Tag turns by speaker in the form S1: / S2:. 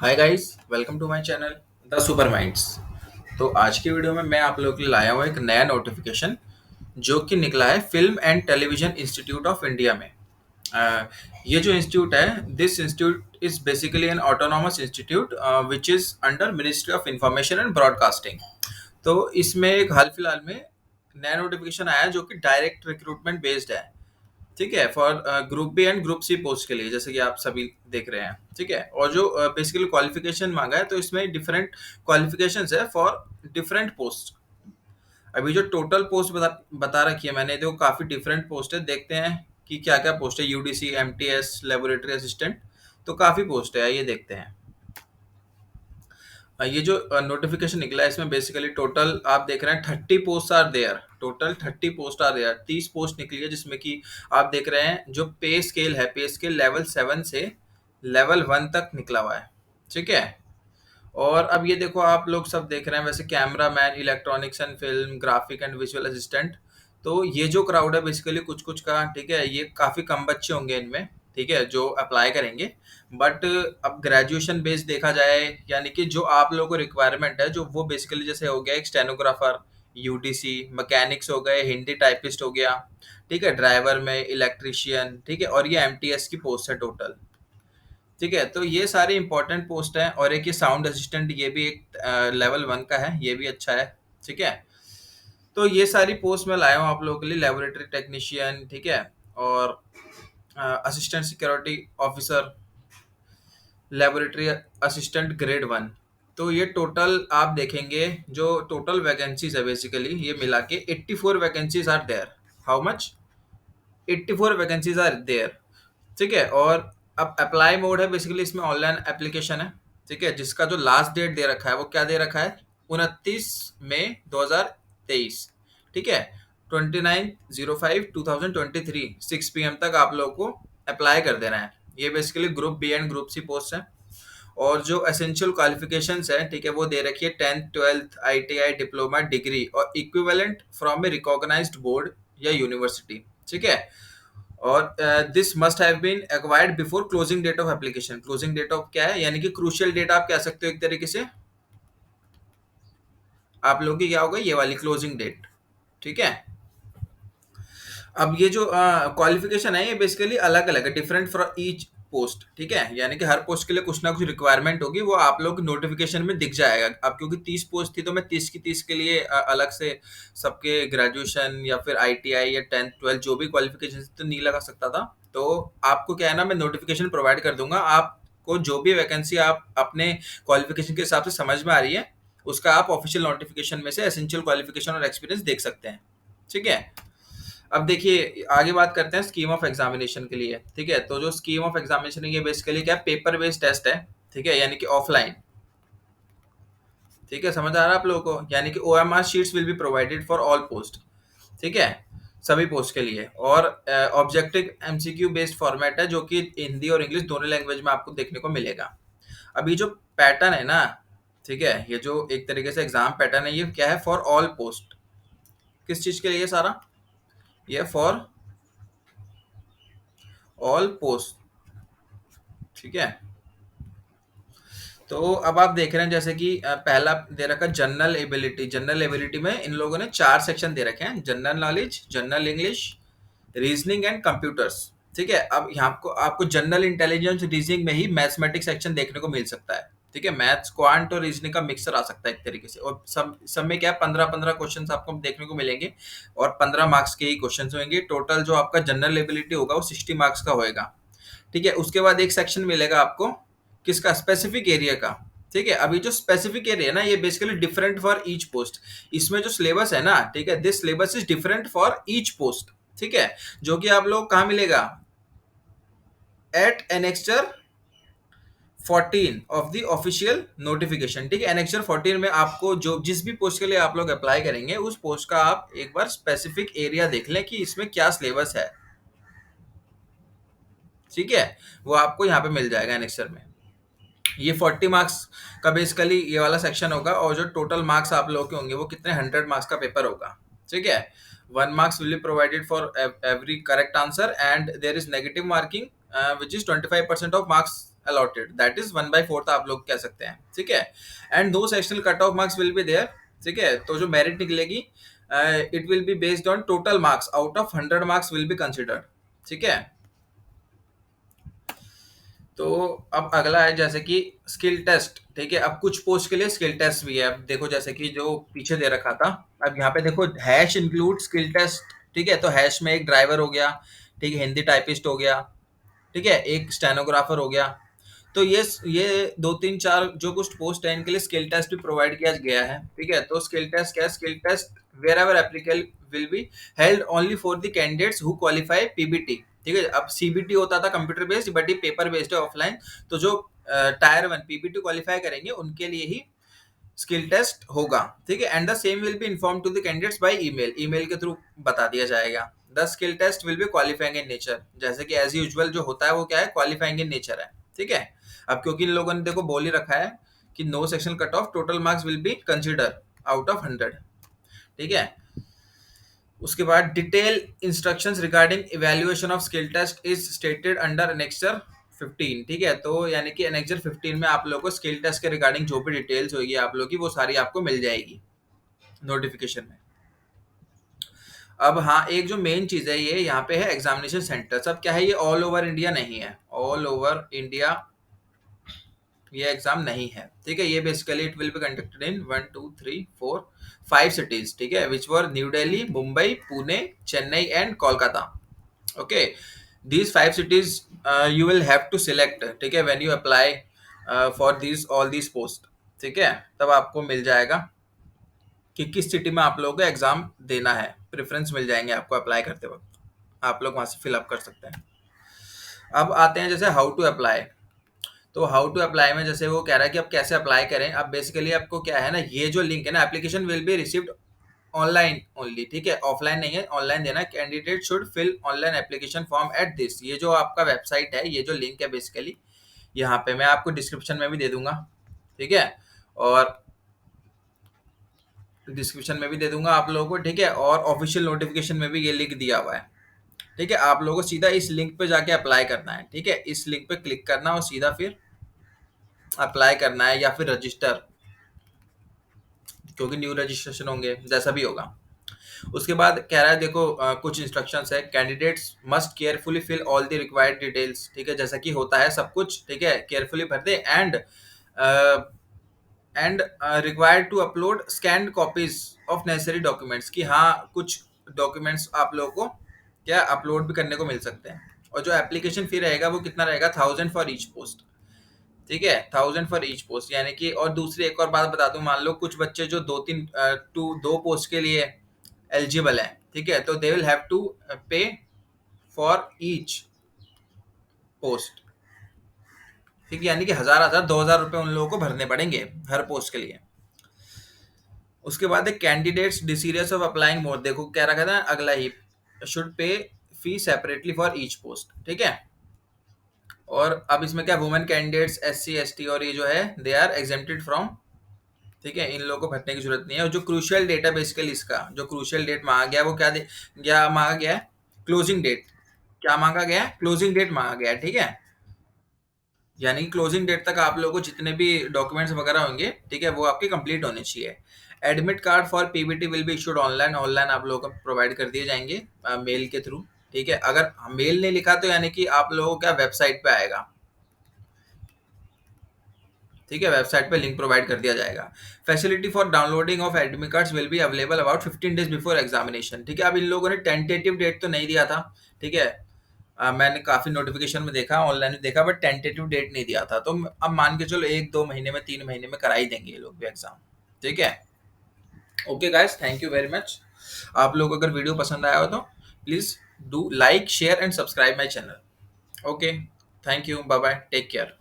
S1: Hi guys, welcome to my channel the super minds. तो आज की वीडियो में मैं आप लोगों के लिए लाया हूँ एक नया नोटिफिकेशन जो कि निकला है film and television institute of India में। अ, ये जो इंस्टीट्यूट है, this institute is basically N autonomous institute which is under ministry of information and broadcasting. तो इसमें एक हाल फिलहाल में नया नोटिफिकेशन आया है जो कि डायरेक्ट रिक्रूटमेंट बेस्ड है। ठीक है, for group B and group C post के लिए, जैसे कि आप सभी देख रहे हैं। ठीक है, और जो बेसिकली क्वालिफिकेशन मांगा है, तो इसमें डिफरेंट क्वालिफिकेशंस है फॉर डिफरेंट पोस्ट। अभी जो टोटल पोस्ट बता रखी है मैंने, तो काफ़ी डिफरेंट पोस्ट है। देखते हैं कि क्या क्या पोस्ट है। यूडीसी, एमटीएस, लेबोरेटरी असिस्टेंट, तो काफ़ी पोस्ट है, ये देखते हैं। ये जो नोटिफिकेशन निकला है, इसमें बेसिकली टोटल आप देख रहे हैं 30 post are there. Total 30 post are there, 30 post निकली है, जिसमें कि आप देख रहे हैं जो पे स्केल है, पे स्केल लेवल 7 से लेवल 1 तक निकला हुआ है। ठीक है, और अब ये देखो, आप लोग सब देख रहे हैं वैसे, camera man, electronics and film, graphic and visual assistant. तो ये जो क्राउड है बेसिकली कुछ कुछ का, ठीक है, ये काफ़ी कम बच्चे होंगे इनमें, ठीक है, जो अप्लाई करेंगे। बट अब ग्रेजुएशन बेस देखा जाए, यानी कि जो आप लोगों को रिक्वायरमेंट है, जो वो बेसिकली जैसे हो गया एक स्टेनोग्राफर, यूडीसी, मैकेनिक्स हो गए, हिंदी टाइपिस्ट हो गया, ठीक है, ड्राइवर में इलेक्ट्रिशियन, ठीक है, और ये एमटीएस की पोस्ट है टोटल। ठीक है, तो ये सारे इंपॉर्टेंट पोस्ट हैं, और एक ये साउंड असिस्टेंट, ये भी एक लेवल 1 का है, ये भी अच्छा है। ठीक है, तो ये सारी पोस्ट मैं लाया हूँ आप लोगों के लिए। लेबोरेटरी टेक्नीशियन, ठीक है, और assistant security officer, laboratory assistant grade 1। तो ये टोटल आप देखेंगे, जो टोटल वैकेंसीज है बेसिकली ये मिला के 84 vacancies are there. How much? 84 vacancies are there. ठीक है, और अब अप्लाई मोड है बेसिकली, इसमें ऑनलाइन एप्लीकेशन है। ठीक है, जिसका जो लास्ट डेट दे रखा है वो क्या दे रखा है, 29 मई 2023। ठीक है, 29/05/2023 6 PM तक आप लोगों को अप्लाई कर देना है। ये basically group B and group C post है। और जो एसेंशियल क्वालिफिकेशंस है, ठीक है, वो दे रखी है 10th 12th ITI diploma degree और equivalent from a recognised board या यूनिवर्सिटी। ठीक है, और this must have been acquired before closing date of application. Closing date of क्या है, यानी कि क्रूशियल डेट आप कह सकते हो एक तरीके से। आप लोगों की क्या होगा, ये वाली क्लोजिंग डेट। ठीक है, अब ये जो क्वालिफिकेशन है, ये बेसिकली अलग अलग है, डिफरेंट फॉर ईच पोस्ट। ठीक है, यानी कि हर पोस्ट के लिए कुछ ना कुछ रिक्वायरमेंट होगी, वो आप लोग नोटिफिकेशन में दिख जाएगा। अब क्योंकि 30 पोस्ट थी, तो मैं 30 की 30 के लिए अलग से सबके ग्रेजुएशन या फिर आईटीआई या 10th 12th जो भी क्वालिफिकेशन तो नहीं लगा सकता था। तो आपको क्या है ना, मैं नोटिफिकेशन प्रोवाइड कर दूंगा। आपको जो भी वैकेंसी आप अपने क्वालिफिकेशन के हिसाब से समझ में आ रही है, उसका आप ऑफिशियल नोटिफिकेशन में से एसेंशियल क्वालिफिकेशन और एक्सपीरियंस देख सकते हैं। ठीक है, अब देखिए आगे बात करते हैं स्कीम ऑफ एग्जामिनेशन के लिए। ठीक है, तो जो स्कीम ऑफ एग्जामिनेशन है, ये बेसिकली क्या है, पेपर बेस्ड टेस्ट है। ठीक है, यानी कि ऑफलाइन। ठीक है, समझ आ रहा है आप लोगों को, यानी कि OMR sheets will be provided for all post. ठीक है, सभी पोस्ट के लिए। और ऑब्जेक्टिव एमसीक्यू बेस्ड फॉर्मेट है, जो कि हिंदी और इंग्लिश दोनों लैंग्वेज में आपको देखने को मिलेगा। अभी जो पैटर्न है ना, ठीक है, ये जो एक तरीके से एग्जाम पैटर्न है, ये क्या है, फॉर ऑल पोस्ट। किस चीज के लिए सारा, ये फॉर ऑल पोस्ट। ठीक है, तो अब आप देख रहे हैं जैसे कि पहला दे रखा जनरल एबिलिटी। जनरल एबिलिटी में इन लोगों ने 4 सेक्शन दे रखे हैं: general knowledge, general English, reasoning and computers. ठीक है, अब यहाँ आपको आपको जनरल इंटेलिजेंस रीजनिंग में ही मैथमेटिक्स सेक्शन देखने को मिल सकता है। ठीक है, मैथ्स, क्वांट और रीजनिंग का मिक्सर आ सकता है एक तरीके से। और सब में क्या है, 15-15 क्वेश्चन आपको देखने को मिलेंगे, और 15 मार्क्स के ही क्वेश्चन होंगे। टोटल जो आपका जनरल एबिलिटी होगा वो 60 मार्क्स का होएगा। ठीक है, उसके बाद एक सेक्शन मिलेगा आपको, किसका, स्पेसिफिक एरिया का। ठीक है, अभी जो स्पेसिफिक एरिया है ना, ये basically different for each post. इसमें जो सिलेबस है ना, ठीक है, this syllabus is different for each post. ठीक है, जो कि आप लोग कहाँ मिलेगा, at annexure 14 of the official notification. ठीक है, एनेक्चर 14 में आपको जो जिस भी पोस्ट के लिए आप लोग अप्लाई करेंगे, उस पोस्ट का आप एक बार स्पेसिफिक एरिया देख लें कि इसमें क्या सिलेबस है। ठीक है, वो आपको यहाँ पे मिल जाएगा एनेक्चर में। ये 40 मार्क्स का बेसिकली ये वाला सेक्शन होगा, और जो टोटल मार्क्स आप लोगों के होंगे वो कितने, 100 मार्क्स का पेपर होगा। ठीक है, 1 marks will be provided for every correct answer, and there is negative marking which is 25% of marks allotted, that is 1/4 आप लोग कह सकते हैं, ठीक है। एंड दो sectional cut off marks will be there, ठीक है। तो जो मेरिट निकलेगी, it will be based on total marks, out of 100 marks will be considered, ठीक है। तो अब अगला है जैसे कि स्किल टेस्ट, ठीक है। अब कुछ पोस्ट के लिए स्किल टेस्ट भी है। अब देखो जैसे कि जो पीछे दे रखा था, अब यहाँ पे देखो हैश इंक्लूड स्किल टेस्ट, ठीक है। तो हैश में एक ड्राइवर हो गया, ठीक है, हिंदी टाइपिस्ट हो गया, ठीक है, एक स्टेनोग्राफर हो गया। तो ये 2 3 4 जो कुछ पोस्ट है इनके लिए स्किल टेस्ट भी प्रोवाइड किया गया है, ठीक है। तो स्किल टेस्ट क्या है? Skill test wherever applicable will be held only for the candidates who qualify PBT, ठीक है। अब सीबीटी होता था कंप्यूटर बेस्ड, बट ये पेपर बेस्ड है, ऑफलाइन। तो जो टायर 1 पीबीटी क्वालिफाई करेंगे उनके लिए ही स्किल टेस्ट होगा, ठीक है। And the same will be inform to the candidates by email, email के थ्रू बता दिया जाएगा। The skill test will be qualifying in nature, जैसे कि एज यूजुअल जो होता है वो क्या है? क्वालिफाइंग इन नेचर है, ठीक है। अब क्योंकि इन लोगों ने देखो बोल ही रखा है कि no section cut off, total marks will be consider out of 100, ठीक है। उसके बाद detail instructions regarding evaluation of skill test is stated under annexure 15, ठीक है। तो यानी कि एनेक्सर 15 में आप लोगों को स्किल टेस्ट के रिगार्डिंग जो भी डिटेल्स होगी आप लोगों की, वो सारी आपको मिल जाएगी नोटिफिकेशन में। अब हाँ, एक जो मेन चीज है ये यहाँ पे है एग्जामिनेशन सेंटर। सब क्या है? ये ऑल ओवर इंडिया नहीं है, ऑल ओवर इंडिया ये एग्जाम नहीं है, ठीक है। ये basically it will be conducted in 1 2 3 4 5 cities, ठीक है, which are new Delhi, Mumbai, Pune, Chennai and Kolkata, okay. these 5 cities you will have to select, ठीक है, when you apply for these all these post, ठीक है। तब आपको मिल जाएगा कि किस सिटी में आप लोगों को एग्जाम देना है, प्रेफरेंस मिल जाएंगे आपको अप्लाई करते वक्त, आप लोग वहां से फिलअप कर सकते हैं। अब आते हैं जैसे हाउ टू अप्लाई। तो हाउ टू अप्लाई में जैसे वो कह रहा है कि अब कैसे अप्लाई करें। अब बेसिकली आपको क्या है ना, ये जो लिंक है ना, application will be received online only, ठीक है, ऑफलाइन नहीं है, ऑनलाइन देना। Candidate should fill online application form at this, ये जो आपका वेबसाइट है, ये जो लिंक है बेसिकली यहाँ पे मैं आपको डिस्क्रिप्शन में भी दे दूंगा, ठीक है, और डिस्क्रिप्शन में भी दे दूंगा आप लोगों को, ठीक है, और ऑफिशियल नोटिफिकेशन में भी ये लिंक दिया हुआ है, ठीक है। आप लोगों को सीधा इस लिंक पे जाके अप्लाई करना है, ठीक है, इस लिंक पे क्लिक करना और सीधा फिर अप्लाई करना है या फिर रजिस्टर, क्योंकि न्यू रजिस्ट्रेशन होंगे, जैसा भी होगा। उसके बाद कह रहा है देखो कुछ इंस्ट्रक्शंस है। Candidates must carefully fill all the required details, ठीक है, जैसा कि होता है सब कुछ, ठीक है, केयरफुली भर दे। And required to upload scanned copies of necessary documents, कि हाँ कुछ डॉक्यूमेंट्स आप लोगों को क्या अपलोड भी करने को मिल सकते हैं। और जो एप्लीकेशन फी रहेगा वो कितना रहेगा? 1000 फॉर ईच पोस्ट, ठीक है, 1000 फॉर ईच पोस्ट। यानी कि और दूसरी एक और बात बता दूं, मान लो कुछ बच्चे जो दो पोस्ट के लिए एलिजिबल है, ठीक है, तो दे विल हैव टू पे फॉर ईच पोस्ट, ठीक है, यानी कि 1000 रुपए उन लोगों को भरने पड़ेंगे हर पोस्ट के लिए। उसके बाद candidates desirous of applying more, देखो क्या रखा था अगला ही, should pay fee separately for each post, ठीक है। और अब इसमें क्या, वुमेन कैंडिडेट्स, SC ST और ये जो है दे आर एग्जेम्प्टेड फ्रॉम, ठीक है, इन लोगों को भरने की जरूरत नहीं है। और जो क्रूशियल डेट है बेसिकली इसका जो क्रूशियल डेट मांगा गया है वो क्या मांगा गया है? Closing date. क्या मांगा गया है? क्लोजिंग डेट मांगा गया है, ठीक है। यानी कि क्लोजिंग डेट तक आप लोगों को जितने भी डॉक्यूमेंट्स वगैरह होंगे, ठीक है, वो आपके कंप्लीट होने चाहिए। Admit card for PBT will be issued online, online आप लोगों को प्रोवाइड कर दिए जाएंगे मेल के थ्रू, ठीक है। अगर मेल नहीं लिखा तो यानी कि आप लोगों का वेबसाइट पे आएगा, ठीक है, वेबसाइट पे लिंक प्रोवाइड कर दिया जाएगा। Facility for downloading of admit cards will be available about 15 days before examination, ठीक है। अब इन लोगों ने टेंटेटिव डेट तो नहीं दिया था, ठीक है, मैंने काफी नोटिफिकेशन में देखा, ऑनलाइन में देखा, बट टेंटेटिव डेट नहीं दिया था। तो अब मान के चलो 1 2 महीने में 3 महीने में करा ही देंगे ये लोग भी एग्जाम, ठीक है। Okay guys, thank you very much. आप लोग अगर वीडियो पसंद आया हो तो please do like share and subscribe my channel. Okay, thank you, bye bye, take care.